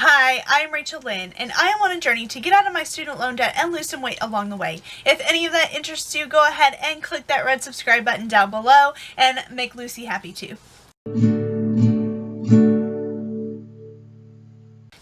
Hi, I'm Rachel Lynn, and I am on a journey to get out of my student loan debt and lose some weight along the way. If any of that interests you, go ahead and click that red subscribe button down below and make Lucy happy too.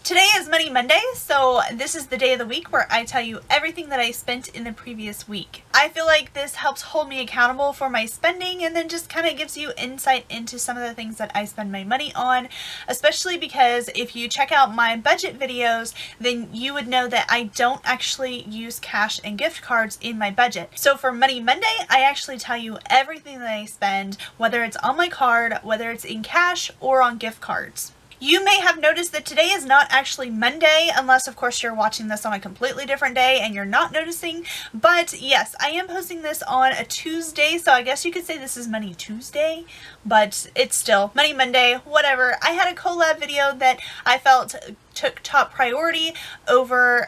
Today is Money Monday, so this is the day of the week where I tell you everything that I spent in the previous week. I feel like this helps hold me accountable for my spending and then just kind of gives you insight into some of the things that I spend my money on, especially because if you check out my budget videos, then you would know that I don't actually use cash and gift cards in my budget. So for Money Monday, I actually tell you everything that I spend, whether it's on my card, whether it's in cash, or on gift cards. You may have noticed that today is not actually Monday, unless of course you're watching this on a completely different day and you're not noticing. But yes, I am posting this on a Tuesday, so I guess you could say this is Money Tuesday, but it's still Money Monday, whatever. I had a collab video that I felt took top priority over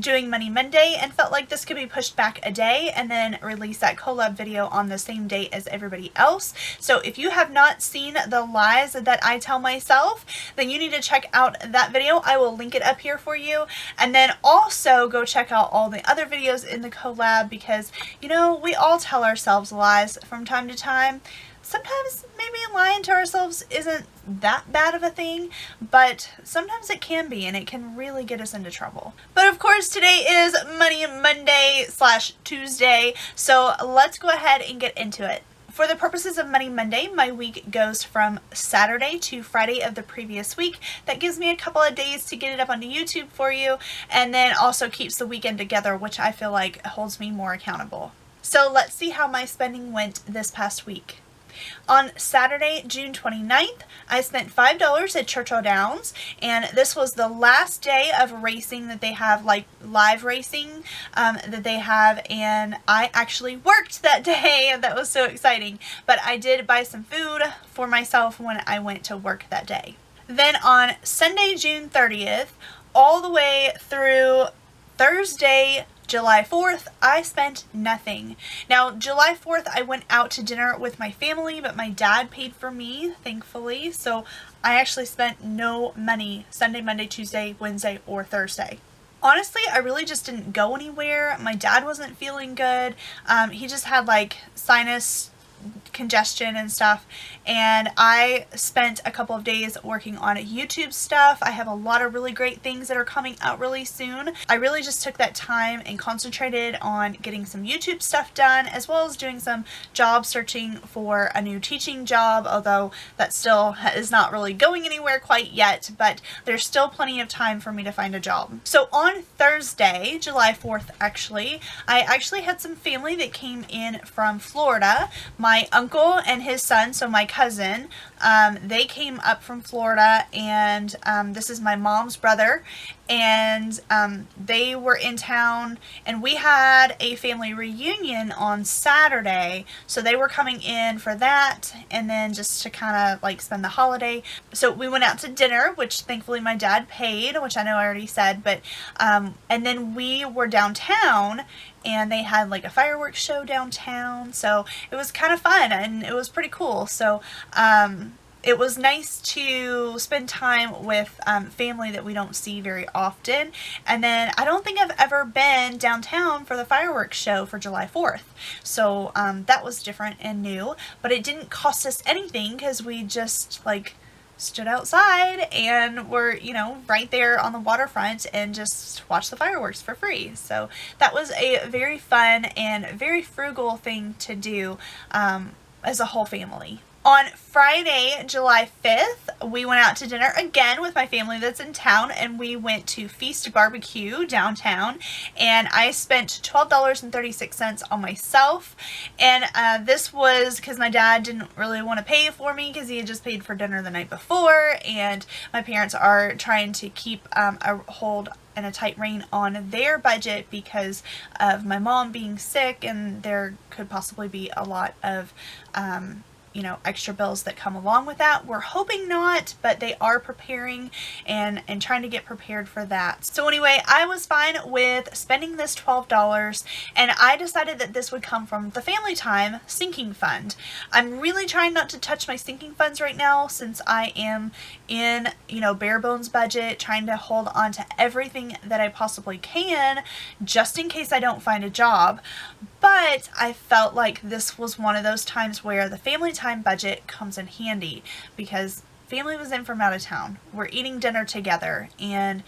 doing Money Monday and felt like this could be pushed back a day and then release that collab video on the same day as everybody else. So if you have not seen the lies that I tell myself, then you need to check out that video. I will link it up here for you, and then also go check out all the other videos in the collab, because you know, we all tell ourselves lies from time to time. Sometimes maybe lying to ourselves isn't that bad of a thing, but sometimes it can be, and it can really get us into trouble. But of course, today is Money Monday / Tuesday, so let's go ahead and get into it. For the purposes of Money Monday, my week goes from Saturday to Friday of the previous week. That gives me a couple of days to get it up onto YouTube for you, and then also keeps the weekend together, which I feel like holds me more accountable. So let's see how my spending went this past week. On Saturday, June 29th, I spent $5 at Churchill Downs, and this was the last day of racing that they have, like live racing that they have, and I actually worked that day, and that was so exciting. But I did buy some food for myself when I went to work that day. Then on Sunday, June 30th, all the way through Thursday, July 4th, I spent nothing. Now, July 4th, I went out to dinner with my family, but my dad paid for me, thankfully, so I actually spent no money Sunday, Monday, Tuesday, Wednesday, or Thursday. Honestly, I really just didn't go anywhere. My dad wasn't feeling good. He just had like sinus congestion and stuff, and I spent a couple of days working on YouTube stuff. I have a lot of really great things that are coming out really soon. I really just took that time and concentrated on getting some YouTube stuff done, as well as doing some job searching for a new teaching job, although that still is not really going anywhere quite yet, but there's still plenty of time for me to find a job. So on Thursday, July 4th I actually had some family that came in from Florida. My uncle and his son, so my cousin, they came up from Florida, and this is my mom's brother, and they were in town, and we had a family reunion on Saturday, so they were coming in for that, and then just to kind of like spend the holiday. So we went out to dinner, which thankfully my dad paid, which I know I already said, but and then we were downtown, and they had like a fireworks show downtown, so it was kind of fun and it was pretty cool. So it was nice to spend time with family that we don't see very often. And then I don't think I've ever been downtown for the fireworks show for July 4th. So that was different and new, but it didn't cost us anything because we just like stood outside and were, you know, right there on the waterfront and just watched the fireworks for free. So that was a very fun and very frugal thing to do as a whole family. On Friday, July 5th, we went out to dinner again with my family that's in town, and we went to Feast Barbecue downtown, and I spent $12.36 on myself, and this was because my dad didn't really want to pay for me because he had just paid for dinner the night before, and my parents are trying to keep a hold and a tight rein on their budget because of my mom being sick, and there could possibly be a lot of you know, extra bills that come along with that. We're hoping not, but they are preparing and trying to get prepared for that. So anyway, I was fine with spending this $12, and I decided that this would come from the Family Time sinking fund. I'm really trying not to touch my sinking funds right now since I am in, you know, bare bones budget, trying to hold on to everything that I possibly can just in case I don't find a job. But I felt like this was one of those times where the family time budget comes in handy because family was in from out of town. We're eating dinner together, and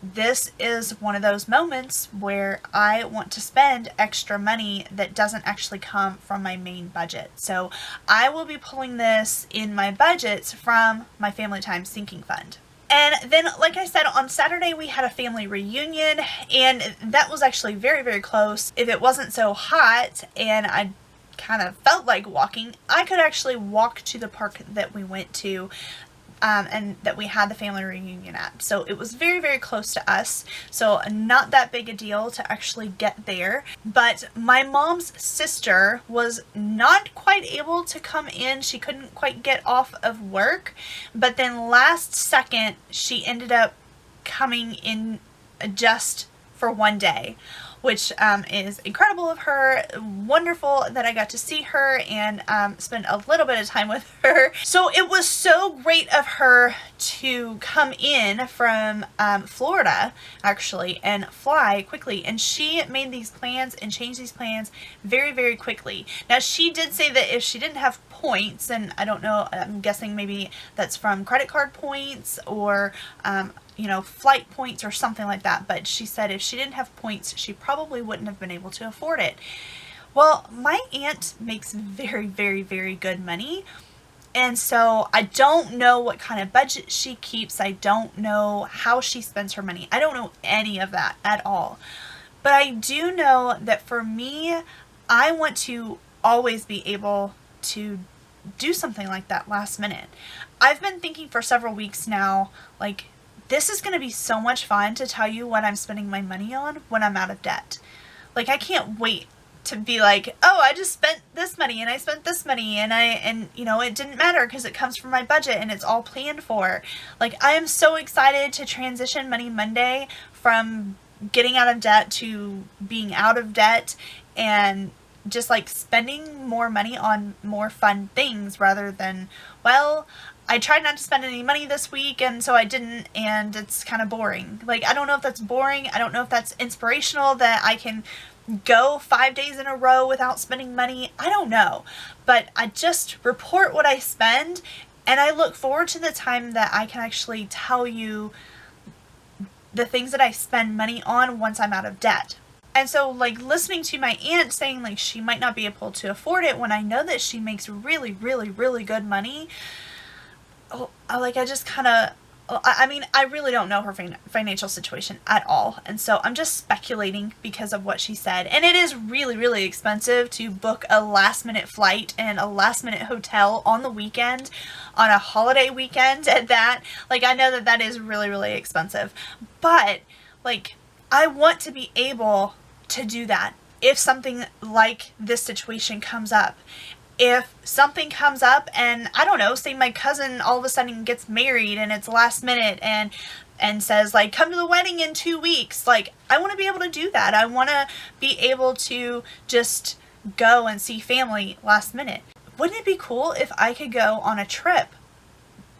this is one of those moments where I want to spend extra money that doesn't actually come from my main budget. So I will be pulling this in my budgets from my family time sinking fund. And then, like I said, on Saturday we had a family reunion, and that was actually very, very close. If it wasn't so hot and I kind of felt like walking, I could actually walk to the park that we went to and that we had the family reunion at. So it was very, very close to us. So not that big a deal to actually get there. But my mom's sister was not quite able to come in. She couldn't quite get off of work. But then last second, she ended up coming in just for one day, which is incredible of her. Wonderful that I got to see her and spend a little bit of time with her. So it was so great of her to come in from Florida, actually, and fly quickly. And she made these plans and changed these plans very, very quickly. Now, she did say that if she didn't have points, and I don't know, I'm guessing maybe that's from credit card points or you know, flight points or something like that. But she said if she didn't have points, she probably wouldn't have been able to afford it. Well, my aunt makes very, very, very good money. And so I don't know what kind of budget she keeps. I don't know how she spends her money. I don't know any of that at all. But I do know that for me, I want to always be able to do something like that last minute. I've been thinking for several weeks now, like, this is going to be so much fun to tell you what I'm spending my money on when I'm out of debt. Like, I can't wait to be like, oh, I just spent this money and I spent this money and you know, it didn't matter because it comes from my budget and it's all planned for. Like, I am so excited to transition Money Monday from getting out of debt to being out of debt and just like spending more money on more fun things rather than, well, I tried not to spend any money this week and so I didn't, and it's kind of boring. Like, I don't know if that's boring. I don't know if that's inspirational that I can go 5 days in a row without spending money. I don't know. But I just report what I spend, and I look forward to the time that I can actually tell you the things that I spend money on once I'm out of debt. And so, like, listening to my aunt saying, like, she might not be able to afford it when I know that she makes really, really, really good money, like, I just kind of, I mean, I really don't know her financial situation at all. And so I'm just speculating because of what she said. And it is really, really expensive to book a last minute flight and a last minute hotel on the weekend, on a holiday weekend at that. Like, I know that that is really, really expensive. But, like, I want to be able to do that if something like this situation comes up. If something comes up and, I don't know, say my cousin all of a sudden gets married and it's last minute and says, like, come to the wedding in 2 weeks. Like, I want to be able to do that. I want to be able to just go and see family last minute. Wouldn't it be cool if I could go on a trip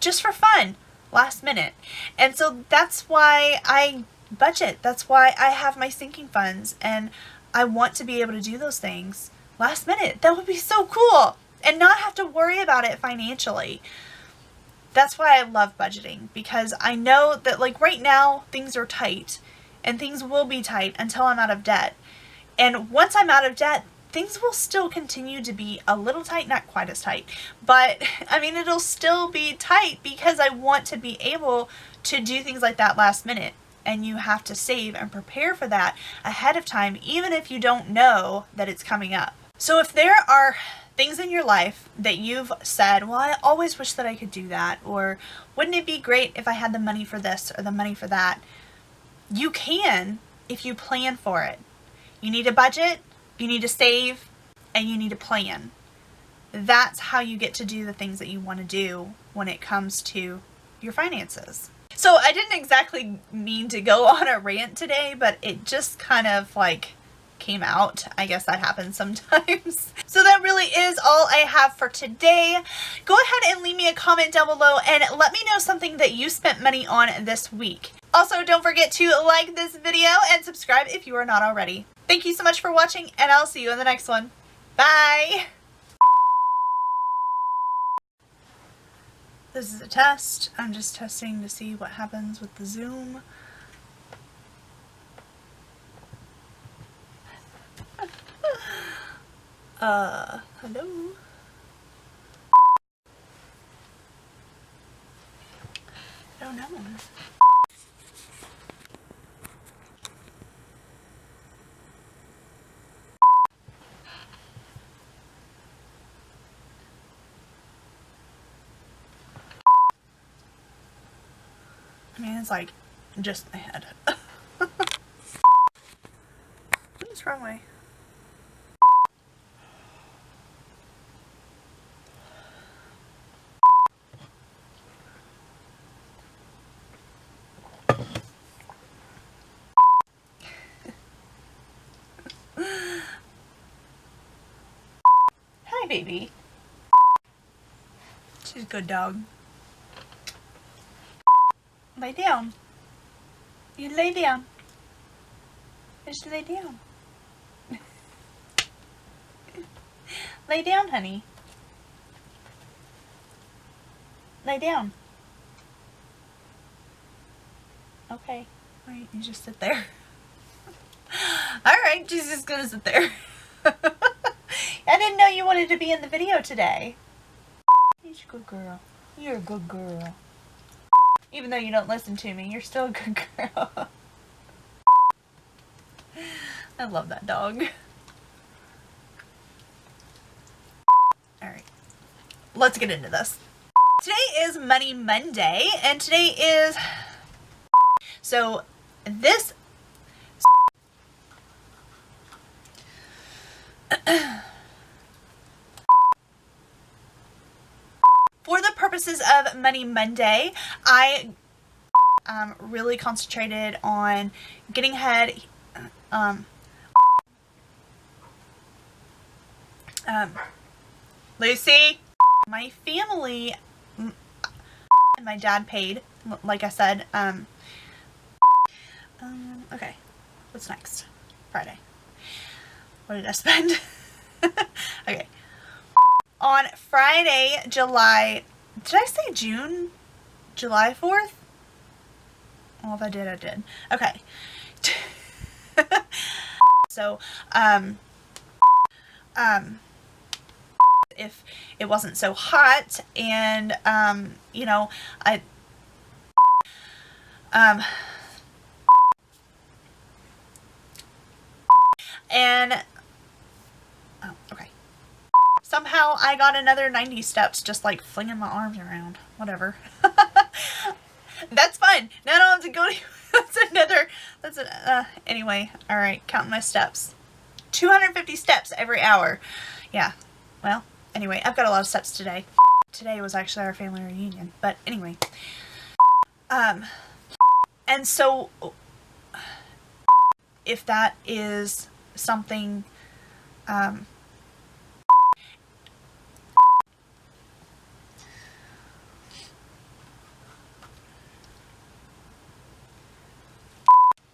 just for fun last minute? And so that's why I budget. That's why I have my sinking funds, and I want to be able to do those things last minute. That would be so cool, and not have to worry about it financially. That's why I love budgeting, because I know that, like, right now things are tight, and things will be tight until I'm out of debt. And once I'm out of debt, things will still continue to be a little tight, not quite as tight, but I mean, it'll still be tight because I want to be able to do things like that last minute. And you have to save and prepare for that ahead of time, even if you don't know that it's coming up. So if there are things in your life that you've said, well, I always wish that I could do that, or wouldn't it be great if I had the money for this or the money for that, you can if you plan for it. You need a budget, you need to save, and you need to plan. That's how you get to do the things that you want to do when it comes to your finances. So I didn't exactly mean to go on a rant today, but it just kind of like came out. I guess that happens sometimes. So that really is all I have for today. Go ahead and leave me a comment down below and let me know something that you spent money on this week. Also, don't forget to like this video and subscribe if you are not already. Thank you so much for watching, and I'll see you in the next one. Bye! This is a test. I'm just testing to see what happens with the Zoom. Hello? I don't know. I mean, it's like just my head. What's wrong way? Hi, baby. She's a good dog. Lay down. You lay down. Just lay down. Lay down, honey. Lay down. Okay. Alright, you just sit there. Alright, she's just gonna sit there. I didn't know you wanted to be in the video today. You're a good girl. You're a good girl. Even though you don't listen to me, you're still a good girl. I love that dog. Alright, let's get into this. Today is Money Monday, and today is... So, this... For the purposes of Money Monday, I really concentrated on getting ahead. Lucy, my family and my dad paid, like I said. Okay, what's next? Friday. What did I spend? Okay. On Friday, did I say June? July 4th? Well, if I did, I did. Okay. So, if it wasn't so hot and, you know, okay. Somehow I got another 90 steps just like flinging my arms around. Whatever. That's fun. Now I don't have to go to, anyway. Alright, counting my steps. 250 steps every hour. Yeah. Well, anyway, I've got a lot of steps today. Today was actually our family reunion. But anyway. And so, if that is something,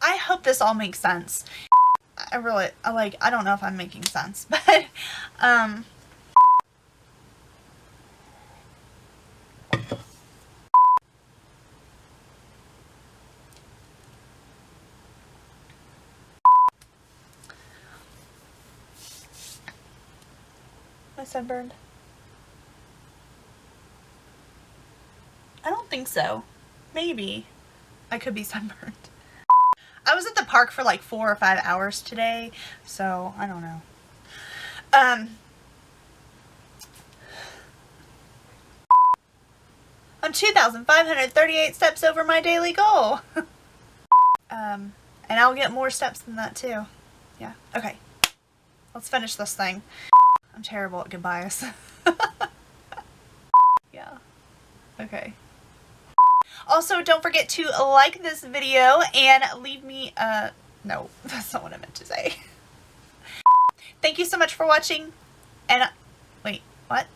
I hope this all makes sense. I don't know if I'm making sense, but, my sunburned? I don't think so. Maybe. I could be sunburned. I was at the park for like 4 or 5 hours today, so I don't know. I'm 2,538 steps over my daily goal. And I'll get more steps than that too. Yeah, okay. Let's finish this thing. I'm terrible at goodbyes. Yeah. Okay. Also, don't forget to like this video and leave me no, that's not what I meant to say. Thank you so much for watching, and wait, what?